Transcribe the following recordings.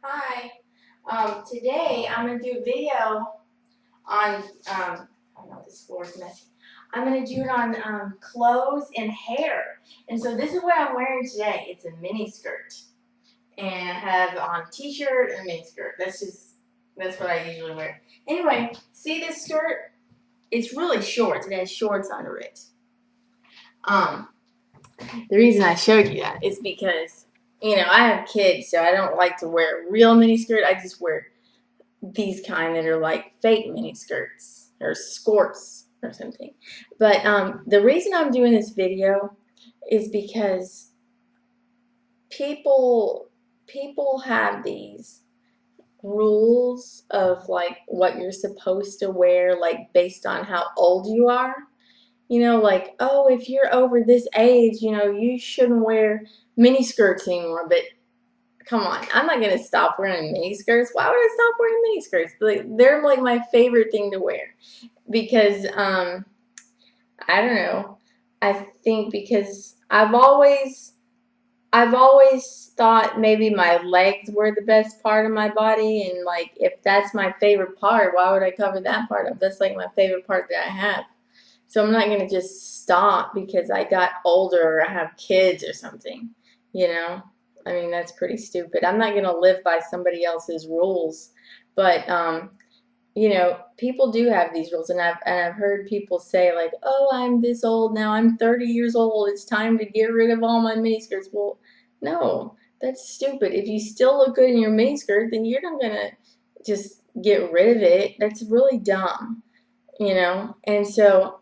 Hi. Today I'm going to do a video on, I know this floor is messy. I'm going to do it on clothes and hair. And so this is what I'm wearing today. It's a mini skirt. And I have on a t-shirt and a mini skirt. That's what I usually wear. Anyway, see this skirt? It's really short. It has shorts under it. The reason I showed you that is because, I have kids, so I don't like to wear a real mini skirt. I just wear these kind that are like fake mini skirts or skirts or something. But the reason I'm doing this video is because people have these rules of like what you're supposed to wear, like based on how old you are. Like, oh, if you're over this age, you shouldn't wear mini skirts anymore. But come on, I'm not gonna stop wearing mini skirts. Why would I stop wearing mini skirts? They're like my favorite thing to wear because I don't know. I think because I've always thought maybe my legs were the best part of my body, and like if that's my favorite part, why would I cover that part up? That's like my favorite part that I have. So I'm not going to just stop because I got older or I have kids or something, I mean, that's pretty stupid. I'm not going to live by somebody else's rules. But, people do have these rules. And I've heard people say like, oh, I'm this old now. I'm 30 years old. It's time to get rid of all my miniskirts. Well, no, that's stupid. If you still look good in your miniskirt, then you're not going to just get rid of it. That's really dumb, And so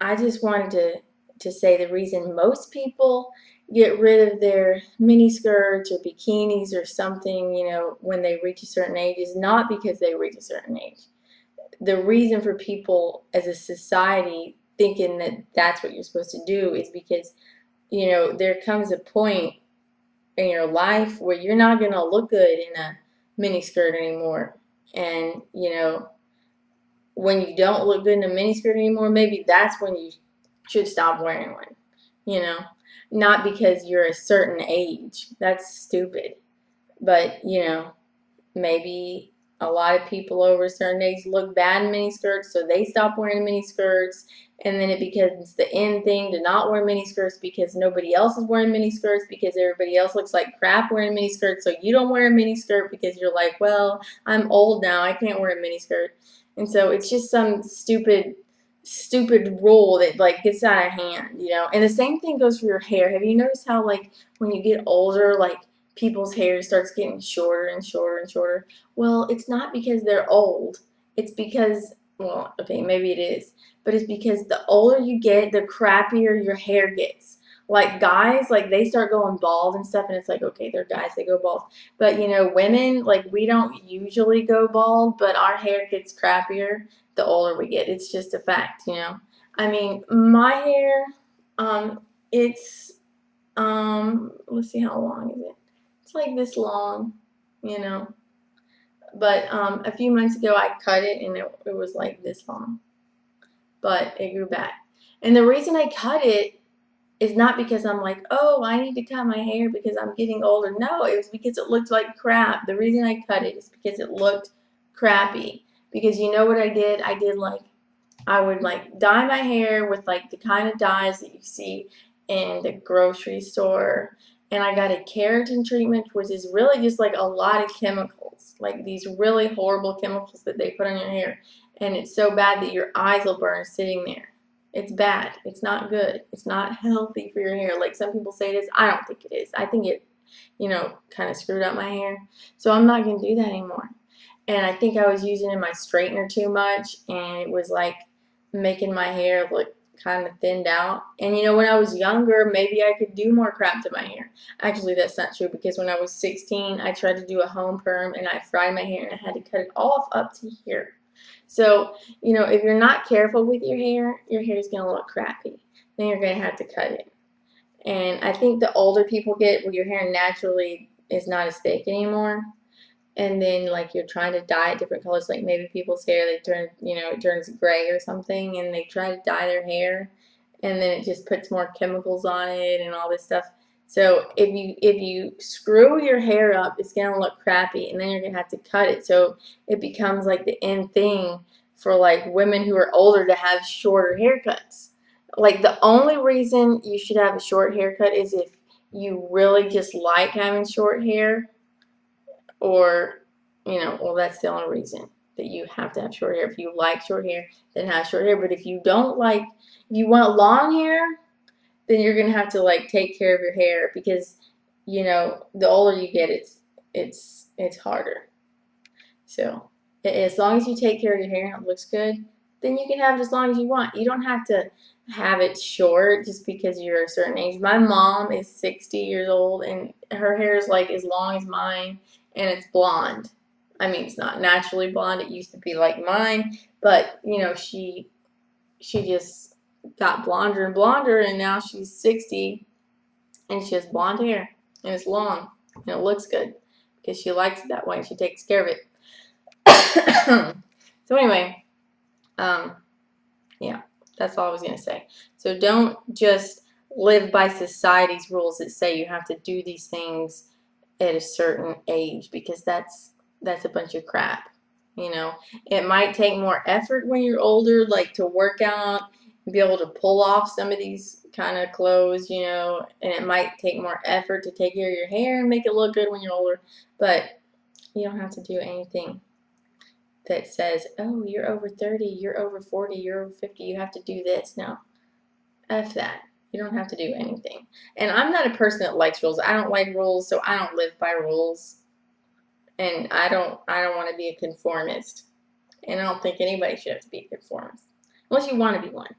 I just wanted to say the reason most people get rid of their mini skirts or bikinis or something, when they reach a certain age is not because they reach a certain age. The reason for people as a society thinking that that's what you're supposed to do is because, there comes a point in your life where you're not going to look good in a mini skirt anymore. And, when you don't look good in a miniskirt anymore, maybe that's when you should stop wearing one, not because you're a certain age. That's stupid. But, maybe a lot of people over a certain age look bad in miniskirts, so they stop wearing miniskirts, and then it becomes the in thing to not wear miniskirts because nobody else is wearing miniskirts because everybody else looks like crap wearing miniskirts, so you don't wear a miniskirt because you're like, well, I'm old now, I can't wear a miniskirt. And so it's just some stupid rule that like gets out of hand, And the same thing goes for your hair. Have you noticed how like when you get older, like people's hair starts getting shorter and shorter and shorter? Well, it's not because they're old. It's because, well, okay, maybe it is, but it's because the older you get, the crappier your hair gets. Like guys, like they start going bald and stuff, and it's like, okay, they're guys, they go bald. But women, like we don't usually go bald, but our hair gets crappier the older we get. It's just a fact, I mean, my hair, it's, let's see, how long is it? It's like this long, But a few months ago, I cut it, and it was like this long. But it grew back. And the reason I cut it is not because I'm like, oh, I need to cut my hair because I'm getting older. No, it was because it looked like crap. The reason I cut it is because it looked crappy. Because you know what I did? I would like dye my hair with like the kind of dyes that you see in the grocery store. And I got a keratin treatment, which is really just like a lot of chemicals, like these really horrible chemicals that they put on your hair. And it's so bad that your eyes will burn sitting there. It's bad. It's not good. It's not healthy for your hair. Like some people say it is. I don't think it is. I think it, kind of screwed up my hair. So I'm not going to do that anymore. And I think I was using in my straightener too much, and it was like making my hair look kind of thinned out. And when I was younger, maybe I could do more crap to my hair. Actually, that's not true, because when I was 16, I tried to do a home perm, and I fried my hair, and I had to cut it off up to here. So, if you're not careful with your hair is going to look crappy. Then you're going to have to cut it. And I think the older people get, well, your hair naturally is not as thick anymore. And then like you're trying to dye it different colors, like maybe people's hair, they turn, it turns gray or something, and they try to dye their hair, and then it just puts more chemicals on it and all this stuff. So if you screw your hair up, it's gonna look crappy, and then you're gonna have to cut it. So it becomes like the end thing for like women who are older to have shorter haircuts. Like the only reason you should have a short haircut is if you really just like having short hair, or well, that's the only reason that you have to have short hair. If you like short hair, then have short hair. But if you don't like, if you want long hair, then you're gonna have to like take care of your hair, because the older you get, it's harder. So as long as you take care of your hair and it looks good, then you can have it as long as you want. You don't have to have it short just because you're a certain age. My mom is 60 years old and her hair is like as long as mine, and it's blonde. I mean, it's not naturally blonde. It used to be like mine, but she just got blonder and blonder, and now she's 60 and she has blonde hair and it's long and it looks good because she likes it that way and she takes care of it. So anyway, yeah, that's all I was gonna say. So don't just live by society's rules that say you have to do these things at a certain age, because that's a bunch of crap. It might take more effort when you're older, like to work out and be able to pull off some of these kind of clothes, and it might take more effort to take care of your hair and make it look good when you're older, but you don't have to do anything that says, oh, you're over 30, you're over 40, you're over 50, you have to do this. No, F that. You don't have to do anything. And I'm not a person that likes rules. I don't like rules, so I don't live by rules. And I don't want to be a conformist. And I don't think anybody should have to be a conformist. Unless you want to be one.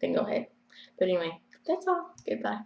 Then go ahead. But anyway, that's all. Goodbye.